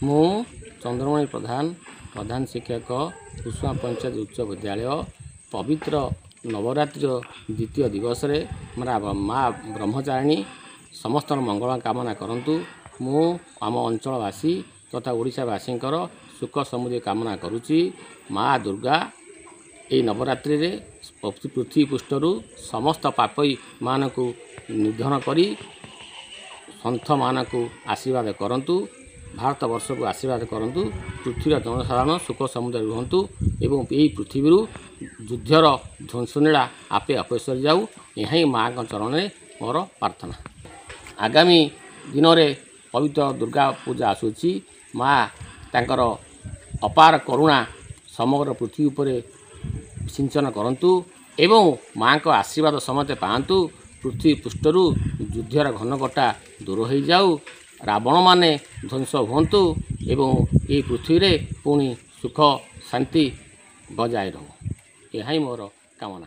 मु चंद्रमणि प्रधान प्रधान शिक्षक कुसुमा पंचायत उच्च विद्यालय पवित्र नवरात्रि द्वितीय दिवस रे माँ ब्रह्मचारिणी समस्त मंगल कामना करंतु। मु आम अंचलवासी तथा ओडिशावासी सुख समृद्धि कामना करुच्ची। माँ दुर्गा ये नवरात्रि रे पृथ्वी पृष्ठरु समस्त पापी मानकु निधन करी संथ मानकु आशीर्वाद करंतु। भारत वर्ष को आशीर्वाद करंतु। पृथ्वीर जनसाधारण सुख समुद्र रुहंतु एवं यही पृथ्वी युद्धर ध्वंसनीला आपे आपे सरी जाऊ। यही माँ चरण में मोर प्रार्थना। आगामी दिन में पवित्र दुर्गा पूजा आसूची। माँ तांकर अपार करुणा समग्र पृथ्वी उपर सिंचन करंतु एवं माँ का आशीर्वाद समते पांतु। पृथ्वी पृष्ठरु युद्धर घनघटा दूर हो जाऊ। रावण माने ध्वंस हुंतु एवं ये पृथ्वी रे पुणी सुख शांति बजाय रहू। यही मोर कामना।